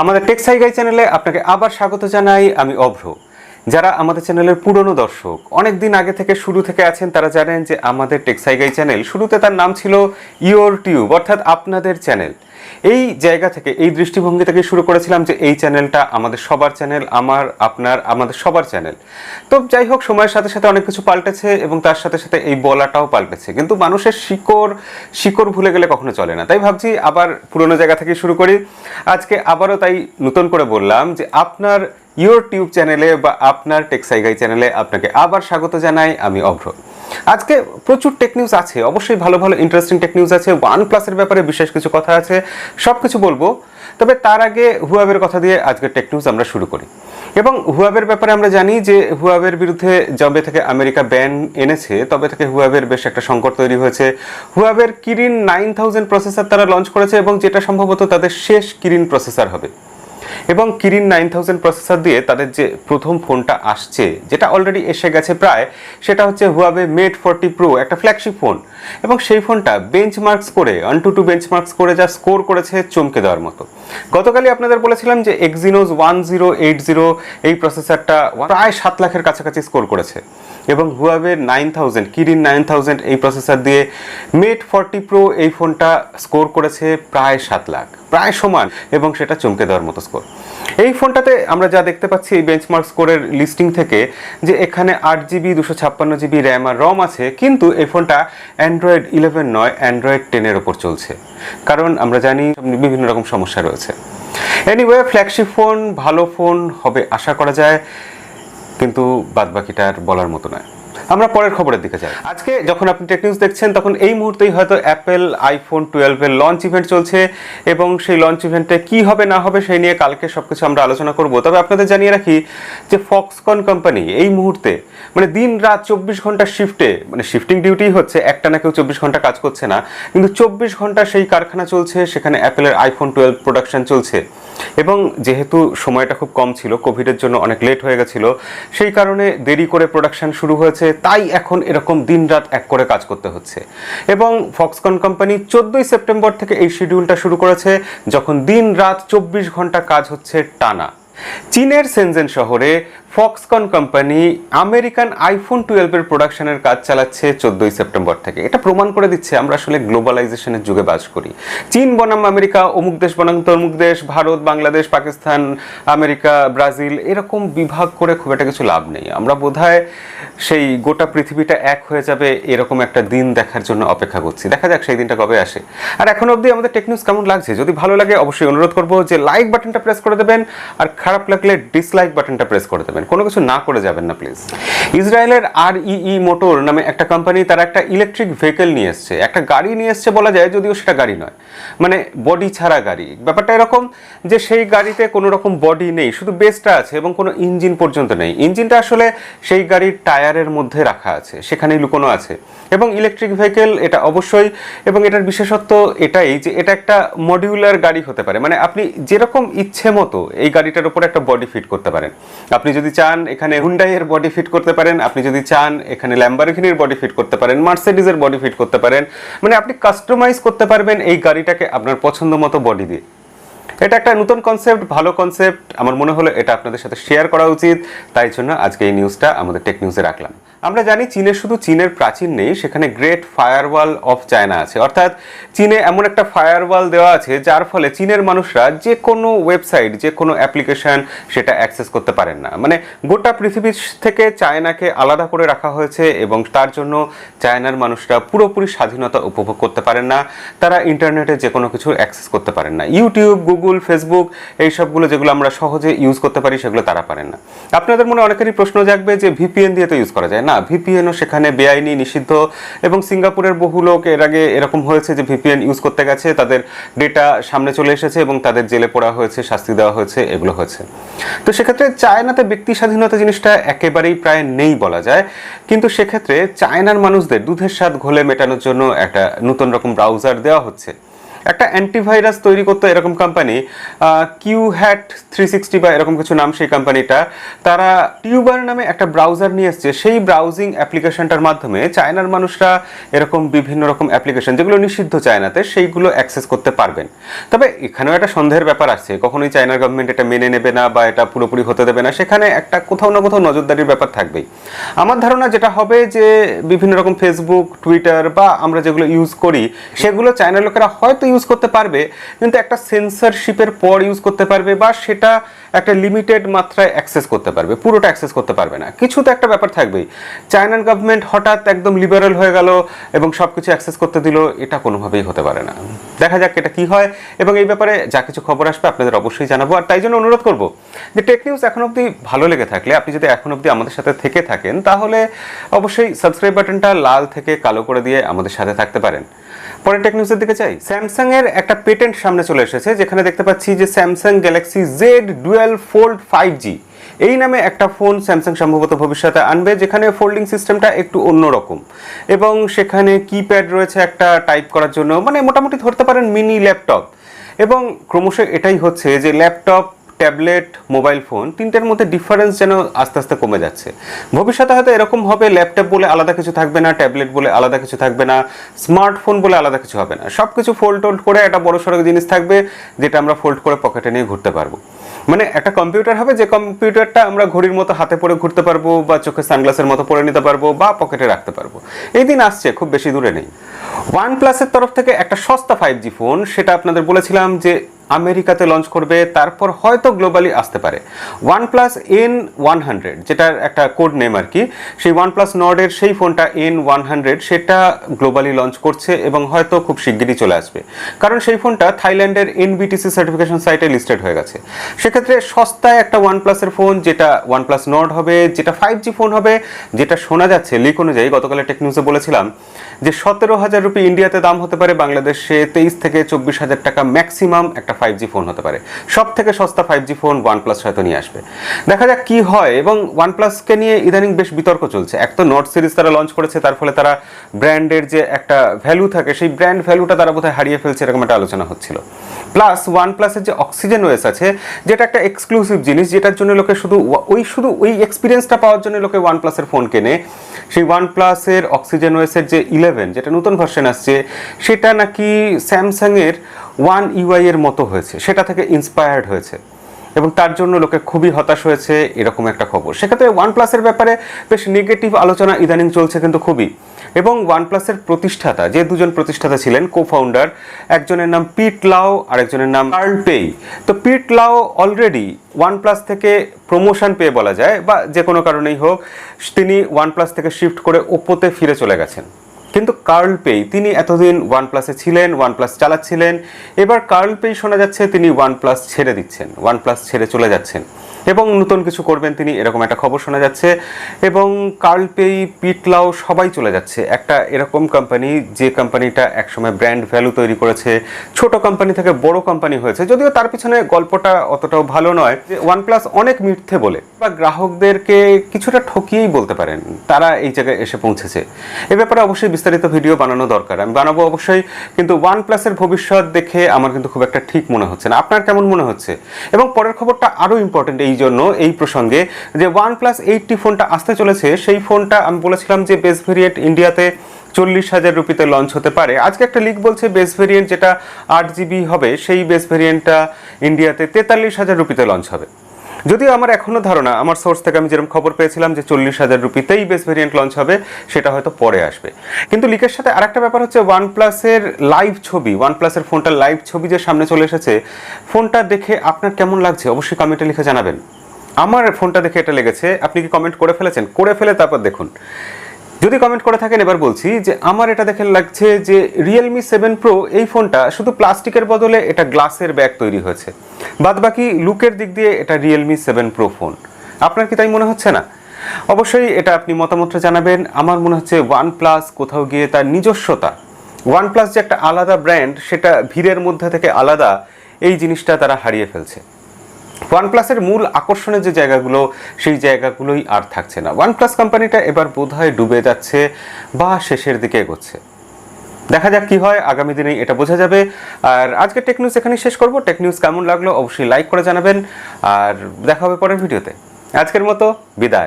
আমাদের টেক সাইগাই চ্যানেলে আপনাকে আবার স্বাগত জানাই। আমি অভ্র। যারা আমাদের চ্যানেলের পুরনো দর্শক, অনেক দিন আগে থেকে শুরু থেকে আছেন, তারা জানেন যে আমাদের টেক সাইগাই চ্যানেল শুরুতে তার নাম ছিল ইওর টিউব, অর্থাৎ আপনাদের চ্যানেল। এই জায়গা থেকে, এই দৃষ্টিভঙ্গি থেকে শুরু করেছিলাম যে এই চ্যানেলটা আমাদের সবার চ্যানেল, আমাদের সবার চ্যানেল। তো যাই হোক, সময়ের সাথে সাথে অনেক কিছু পাল্টেছে এবং তার সাথে সাথে এই বলাটাও পাল্টেছে, কিন্তু মানুষের শিকড় ভুলে গেলে কখনো চলে না। তাই ভাবছি আবার পুরোনো জায়গা থেকে শুরু করি। আজকে আবারও তাই নতুন করে বললাম যে আপনার ইওর টিউব চ্যানেলে বা আপনার টেক সাইগাই চ্যানেলে আপনাকে আবার স্বাগত জানাই। আমি অভ্র। আজকে প্রচুর টেক নিউজ আছে, অবশ্যই ভালো ভালো ইন্টারেস্টিং টেক নিউজ আছে। OnePlus-এর ব্যাপারে বিশেষ কিছু কথা আছে, সব কিছু বলবো। তবে তার আগে হুয়াওয়ের কথা দিয়ে আজকের টেক নিউজ আমরা শুরু করি। এবং হুয়াওয়ের ব্যাপারে আমরা জানি যে হুয়াওয়ের বিরুদ্ধে যবে থেকে আমেরিকা ব্যান এনেছে তবে থেকে হুয়াওয়ের বেশ একটা সংকট তৈরি হয়েছে। হুয়াওয়ের কিরিন 9000 প্রসেসর তারা লঞ্চ করেছে এবং যেটা সম্ভবত তাদের শেষ কিরিন প্রসেসর হবে। এবং কিরিন 9000 প্রসেসর দিয়ে তাদের যে প্রথম ফোনটা আসছে, যেটা অলরেডি এসে গেছে প্রায়, সেটা হচ্ছে হুয়াওয়ে মেট 40 প্রো, একটা ফ্ল্যাগশিপ ফোন। এবং সেই ফোনটা বেঞ্চমার্কস করে, অনটু বেঞ্চমার্কস করে যা স্কোর করেছে, চমকে দেওয়ার মতো। গতকালই আপনাদের বলেছিলাম যে এক্সিনোস 1080 এই প্রসেসরটা প্রায় 7 লাখের কাছাকাছি স্কোর করেছে। এবং হুয়াওয়ে 9000, কিরিন 9000 এই প্রসেসর দিয়ে মেট 40 প্রো এই ফোনটা স্কোর করেছে প্রায় 7 লাখ, প্রায় সমান, এবং সেটা চমকে দেওয়ার মতো স্কোর। এই ফোনটাতে আমরা যা দেখতে পাচ্ছি এই বেঞ্চমার্ক স্কোরের লিস্টিং থেকে, যে এখানে 8GB 256GB র্যাম আর রম আছে, কিন্তু এই ফোনটা অ্যান্ড্রয়েড 11 নয়, অ্যান্ড্রয়েড 10-এর ওপর চলছে। কারণ আমরা জানি বিভিন্ন রকম সমস্যা রয়েছে। এনিওয়ে, ফ্ল্যাগশিপ ফোন, ভালো ফোন হবে আশা করা যায়, কিন্তু বাদবাকিটা আর বলার মতো নয়। আমরা পরের খবরের দিকে যাই। আজকে যখন আপনি টেক নিউজ দেখছেন তখন এই মুহূর্তেই হয়তো অ্যাপেল আইফোন 12-এর লঞ্চ ইভেন্ট চলছে, এবং সেই লঞ্চ ইভেন্টে কি হবে না হবে সেই নিয়ে কালকে সবকিছু আমরা আলোচনা করব। তবে আপনাদের জানিয়ে রাখি যে ফক্সকন কোম্পানি এই মুহূর্তে, মানে দিন রাত 24 ঘন্টা শিফটে, মানে শিফটিং ডিউটি হচ্ছে, একটা না কেউ 24 ঘন্টা কাজ করছে না, কিন্তু 24 ঘন্টা সেই কারখানা চলছে, সেখানে অ্যাপেলের আইফোন 12 প্রোডাকশন চলছে। এবং যেহেতু সময়টা খুব কম ছিল, কোভিডের জন্য অনেক লেট হয়ে গেছিল, সেই কারণে দেরি করে প্রোডাকশন শুরু হয়েছে, তাই এখন এরকম দিন রাত এক করে কাজ করতে হচ্ছে। এবং ফক্সকন কোম্পানি 14 সেপ্টেম্বর থেকে এই শিডিউলটা শুরু করেছে, যখন দিন রাত 24 ঘন্টা কাজ হচ্ছে টানা। চীনের সেনজেন শহরে ফক্সকন কোম্পানি আমেরিকান আইফোন 12-এর প্রোডাকশনের কাজ চালাচ্ছে 14 সেপ্টেম্বর থেকে। এটা প্রমাণ করে দিচ্ছে আমরা আসলে গ্লোবালাইজেশনের যুগে বাস করি। চীন বনাম আমেরিকা, অমুক দেশ বনাম তমুক দেশ, ভারত, বাংলাদেশ, পাকিস্তান, আমেরিকা, ব্রাজিল, এরকম বিভাগ করে খুব একটা কিছু লাভ নেই। আমরা বোধহয় সেই গোটা পৃথিবীটা এক হয়ে যাবে এরকম একটা দিন দেখার জন্য অপেক্ষা করছি। দেখা যাক সেই দিনটা কবে আসে। আর এখন অবধি আমাদের টেক নিউজ কেমন লাগছে? যদি ভালো লাগে অবশ্যই অনুরোধ করবো যে লাইক বাটনটা প্রেস করে দেবেন, আর খারাপ লাগলে ডিসলাইক বাটনটা প্রেস করে দেবেন। কোনো কিছু না করে যাবেন না প্লিজ। ইসরায়েলের REE মোটর নামে একটা কোম্পানি, তারা একটা ইলেকট্রিক ভেহিকেল নিয়ে এসছে, একটা গাড়ি নিয়ে এসছে বলা যায়, যদিও সেটা গাড়ি নয়, মানে বডি ছাড়া গাড়ি। ব্যাপারটা এরকম যে সেই গাড়িতে কোনো রকম বডি নেই, শুধু বেসটা আছে এবং কোনো ইঞ্জিন পর্যন্ত নেই। ইঞ্জিনটা আসলে সেই গাড়ির টায়ারের মধ্যে রাখা আছে, সেখানেই লুকোনো আছে। এবং ইলেকট্রিক ভেহিকেল এটা অবশ্যই, এবং এটার বিশেষত্ব এটাই যে এটা একটা মডিউলার গাড়ি হতে পারে, মানে আপনি যেরকম ইচ্ছে মতো এই গাড়িটার উপর একটা বডি ফিট করতে পারেন। আপনি যদি চান এখানে হুন্ডাইয়ের বডি ফিট করতে পারেন, আপনি যদি চান এখানে ল্যাম্বরগিনির বডি ফিট করতে পারেন, মার্সিডিজের বডি ফিট করতে পারেন, মানে আপনি কাস্টমাইজ করতে পারবেন এই গাড়িটাকে আপনার পছন্দ মতো বডি দিয়ে। এটা একটা নতুন কনসেপ্ট, ভালো কনসেপ্ট, আমার মনে হলো এটা আপনাদের সাথে শেয়ার করা উচিত, তাই জন্য আজকে এই নিউজটা আমাদের টেক নিউজে রাখলাম। আমরা জানি চীনে শুধু চীনের প্রাচীন নেই, সেখানে গ্রেট ফায়ারওয়াল অফ চায়না আছে। অর্থাৎ চীনে এমন একটা ফায়ারওয়াল দেওয়া আছে যার ফলে চীনের মানুষরা যে কোনো ওয়েবসাইট, যে কোনো অ্যাপ্লিকেশন সেটা অ্যাক্সেস করতে পারেন না। মানে গোটা পৃথিবী থেকে চায়নাকে আলাদা করে রাখা হয়েছে, এবং তার জন্য চায়নার মানুষরা পুরোপুরি স্বাধীনতা উপভোগ করতে পারেন না। তারা ইন্টারনেটে যে কোনো কিছু অ্যাক্সেস করতে পারেন না। ইউটিউব, গুগল, ফেসবুক, এই সবগুলো যেগুলো আমরা সহজে ইউজ করতে পারি, সেগুলো তারা পারেন না। আপনাদের মনে অনেকেরই প্রশ্ন জাগবে যে ভিপিএন দিয়ে তো ইউজ করা যায় না। ভিপিএনও সেখানে বেআইনি, নিষিদ্ধ, এবং সিঙ্গাপুরের বহু লোক এর আগে এরকম হয়েছে যে ভিপিএন ইউজ করতে গেছে, তাদের ডেটা সামনে চলে এসেছে এবং তাদের জেলে পড়া হয়েছে, শাস্তি দেওয়া হয়েছে, এগুলো হয়েছে। তো সেক্ষেত্রে চায়নাতে ব্যক্তি স্বাধীনতা জিনিসটা একেবারেই প্রায় নেই বলা যায়। কিন্তু সেক্ষেত্রে চায়নার মানুষদের দুধের স্বাদ ঘোলে মেটানোর জন্য একটা নতুন রকম ব্রাউজার দেওয়া হচ্ছে। একটা অ্যান্টিভাইরাস তৈরি করতো এরকম কোম্পানি কিউহ্যাট 360 বা এরকম কিছু নাম সেই কোম্পানিটা, তারা টিউবার নামে একটা ব্রাউজার নিয়ে এসছে। সেই ব্রাউজিং অ্যাপ্লিকেশনটার মাধ্যমে চায়নার মানুষরা এরকম বিভিন্ন রকম অ্যাপ্লিকেশন যেগুলো নিষিদ্ধ চায়নাতে সেইগুলো অ্যাক্সেস করতে পারবেন। তবে এখানেও একটা সন্দেহের ব্যাপার আসছে, কখনোই চায়নার গভর্নমেন্ট এটা মেনে নেবে না বা এটা পুরোপুরি হতে দেবে না, সেখানে একটা কোথাও না কোথাও নজরদারির ব্যাপার থাকবেই। আমার ধারণা যেটা হবে যে বিভিন্ন রকম ফেসবুক, টুইটার বা আমরা যেগুলো ইউজ করি সেগুলো চায়নার লোকেরা হয়তো ইউজ করতে পারবে, কিন্তু একটা সেন্সরশিপের পর ইউজ করতে পারবে বা সেটা একটা লিমিটেড মাত্রায় অ্যাক্সেস করতে পারবে, পুরোটা অ্যাক্সেস করতে পারবে না। কিছু তো একটা ব্যাপার থাকবেই। চায়নার গভর্নমেন্ট হঠাৎ একদম লিবারাল হয়ে গেল এবং সবকিছু অ্যাক্সেস করতে দিল, এটা কোনোভাবেই হতে পারে না। দেখা যাক এটা কি হয়, এবং এই ব্যাপারে যা কিছু খবর আসবে আপনাদের অবশ্যই জানাবো। আর তাই জন্য অনুরোধ করবো যে টেক নিউজ এখন অবধি ভালো লেগে থাকলে, আপনি যদি এখন অবধি আমাদের সাথে থেকে থাকেন, তাহলে অবশ্যই সাবস্ক্রাইব বাটনটা লাল থেকে কালো করে দিয়ে আমাদের সাথে থাকতে পারেন। পরে টেক নিউজের দিকে চাই। স্যামসাং এর একটা পেটেন্ট সামনে চলে এসেছে, যেখানে দেখতে পাচ্ছি যে Samsung Galaxy Z dual fold 5G এই নামে একটা ফোন স্যামসাং সম্ভবত ভবিষ্যতে আনবে, যেখানে ফোল্ডিং সিস্টেমটা একটু অন্যরকম এবং সেখানে কিপ্যাড রয়েছে একটা টাইপ করার জন্য, মানে মোটামুটি ধরতে পারেন মিনি ল্যাপটপ। এবং ক্রমশ এটাই হচ্ছে যে ল্যাপটপ, ট্যাবলেট, মোবাইল ফোন তিনটের মধ্যে ডিফারেন্স যেন আস্তে আস্তে কমে যাচ্ছে। ভবিষ্যতে হয়তো এরকম হবে, ল্যাপটপ বলে আলাদা কিছু থাকবে না, ট্যাবলেট বলে আলাদা কিছু থাকবে না, স্মার্টফোন বলে আলাদা কিছু হবে না, সব কিছু ফোল্ড টোল্ড করে একটা বড় সড়ো জিনিস থাকবে যেটা আমরা ফোল্ড করে পকেটে নিয়ে ঘুরতে পারবো। মানে একটা কম্পিউটার হবে যে কম্পিউটারটা আমরা ঘড়ির মতো হাতে পরে ঘুরতে পারবো বা চোখে সানগ্লাসের মতো পরে নিতে পারবো বা পকেটে রাখতে পারবো। এই দিন আসছে, খুব বেশি দূরে নেই। ওয়ানপ্লাসের তরফ থেকে একটা সস্তা 5G ফোন, সেটা আপনাদের বলেছিলাম যে আমেরিকাতে লঞ্চ করবে, তারপর হয়তো গ্লোবালি আসতে পারে। OnePlus N100, যেটার একটা কোড নেম আর কি, সেই OnePlus নর্ডের সেই ফোনটা N100 সেটা গ্লোবালি লঞ্চ করছে এবং হয়তো খুব শিগগিরই চলে আসবে, কারণ সেই ফোনটা থাইল্যান্ডের NBTC সার্টিফিকেশন সাইটে লিস্টেড হয়ে গেছে। সেক্ষেত্রে সস্তায় একটা OnePlus-এর ফোন, যেটা OnePlus নর্ড হবে, যেটা 5G ফোন হবে, যেটা শোনা যাচ্ছে লিক অনুযায়ী, গতকালে টেক নিউজে বলেছিলাম যে 17,000 রুপি ইন্ডিয়াতে দাম হতে পারে, বাংলাদেশে 23 থেকে 24,000 টাকা ম্যাক্সিমাম একটা 5G ফোন হতে পারে। সব থেকে সস্তা 5G ফোন OnePlus হয়তো নিয়ে আসবে, দেখা যাক কি হয়। এবং OnePlus-কে নিয়ে ইদানিং বেশ বিতর্ক চলছে। এক তো নোট সিরিজ তারা লঞ্চ করেছে, তার ফলে তারা ব্র্যান্ডের যে একটা ভ্যালু থাকে সেই ব্র্যান্ড ভ্যালুটা তারা বোধহয় হারিয়ে ফেলছে, এরকম একটা আলোচনা হচ্ছিল। প্লাস OnePlus-এর যে অক্সিজেন ওএস আছে, যেটা একটা এক্সক্লুসিভ জিনিস, যেটার জন্য লোকে শুধু ওই এক্সপিরিয়েন্সটা পাওয়ার জন্য লোকে OnePlus-এর ফোন কেনে। সেই OnePlus-এর অক্সিজেন ওএস-এর যে 11, যেটা নতুন ভার্সন আসছে, সেটা নাকি স্যামসাংয়ের One UI এর মতো হয়েছে, সেটা থেকে ইন্সপায়ার্ড হয়েছে এবং তার জন্য লোকে খুবই হতাশ হয়েছে, এরকম একটা খবর। সেক্ষেত্রে OnePlus-এর ব্যাপারে বেশ নেগেটিভ আলোচনা ইদানিং চলছে কিন্তু খুবই। এবং OnePlus-এর প্রতিষ্ঠাতা, যে দুজন প্রতিষ্ঠাতা ছিলেন, কো-ফাউন্ডার, একজনের নাম পিট লাও আর একজনের নাম কার্ল পেই। তো পিট লাও অলরেডি OnePlus থেকে প্রমোশন পেয়ে বলা যায়, বা যে কোনো কারণেই হোক, তিনি OnePlus থেকে শিফট করে ওপ্পোতে ফিরে চলে গেছেন। কিন্তু কার্ল পেই, তিনি এতদিন OnePlus-এ ছিলেন, OnePlus চালাচ্ছিলেন। এবার কার্ল পেই শোনা যাচ্ছে তিনি OnePlus ছেড়ে দিচ্ছেন, OnePlus ছেড়ে চলে যাচ্ছেন এবং নতুন কিছু করবেন তিনি, এরকম একটা খবর শোনা যাচ্ছে। এবং কার্ল পেই, পিট লাও সবাই চলে যাচ্ছে। একটা এরকম কোম্পানি, যে কোম্পানিটা একসময় ব্র্যান্ড ভ্যালু তৈরি করেছে, ছোট কোম্পানি থেকে বড় কোম্পানি হয়েছে, যদিও তার পিছনে গল্পটা অতটাও ভালো নয়। যে OnePlus অনেক মিথ্যে বলে বা গ্রাহকদেরকে কিছুটা ঠকিয়েই বলতে পারেন, তারা এই জায়গায় এসে পৌঁছেছে। এ ব্যাপারে অবশ্যই বিস্তারিত ভিডিও বানানো দরকার, আমি বানাবো অবশ্যই। কিন্তু OnePlus-এর ভবিষ্যৎ দেখে আমার কিন্তু খুব একটা ঠিক মনে হচ্ছে না। আপনার কেমন মনে হচ্ছে? এবং পরের খবরটা আরও ইম্পর্টেন্ট এই জন্য, এই প্রসঙ্গে, যে OnePlus 8T ফোনটা আসতে চলেছে। সেই ফোনটা আমি বলেছিলাম যে বেস ভেরিয়েন্ট ইন্ডিয়াতে 40,000 রুপিতে লঞ্চ হতে পারে। আজকে একটা লিক বলছে বেস ভেরিয়েন্ট যেটা 8GB হবে, সেই বেস ভেরিয়েন্টটা ইন্ডিয়াতে 43,000 রুপিতে লঞ্চ হবে। যদিও আমার এখনো ধারণা, আমার সোর্স থেকে আমি যেরকম খবর পেয়েছিলাম যে 40,000 রুপিতেই বেস ভেরিয়েন্ট লঞ্চ হবে, সেটা হয়তো পরে আসবে। কিন্তু লিকের সাথে আরেকটা ব্যাপার হচ্ছে OnePlus-এর লাইভ ছবি, OnePlus-এর ফোনটার লাইভ ছবি যে সামনে চলে এসেছে, ফোনটা দেখে আপনার কেমন লাগছে অবশ্যই কমেন্টে লিখে জানাবেন। আমার ফোনটা দেখে এটা লেগেছে, আপনি কি কমেন্ট করে ফেলেছেন? করে ফেলে তারপর দেখুন। যদি কমেন্ট করে থাকেন এবার বলছি যে আমার এটা দেখে লাগছে যে Realme 7 Pro এই ফোনটা শুধু প্লাস্টিকের বদলে এটা গ্লাসের ব্যাগ তৈরি হয়েছে, বাদবাকি লুকের দিক দিয়ে এটা Realme 7 Pro ফোন। আপনার কি তাই মনে হচ্ছে না? অবশ্যই এটা আপনি মতামতটা জানাবেন। আমার মনে হচ্ছে OnePlus কোথাও গিয়ে তার নিজস্বতা, OnePlus যে একটা আলাদা ব্র্যান্ড, সেটা ভিড়ের মধ্যে থেকে আলাদা, এই জিনিসটা তারা হারিয়ে ফেলছে। OnePlus-এর মূল আকর্ষণের যে জায়গাগুলো, সেই জায়গাগুলোই আর থাকছে না। OnePlus কোম্পানিটা এবার বোধহয় ডুবে যাচ্ছে বা শেষের দিকে এগোচ্ছে। দেখা যাক কি হয়, আগামী দিনে এটা বোঝা যাবে। আর আজকে টেক নিউজ এখানেই শেষ করব। টেক নিউজ কেমন লাগলো অবশ্যই লাইক করে জানাবেন, আর দেখা হবে পরের ভিডিওতে। আজকের মতো বিদায়।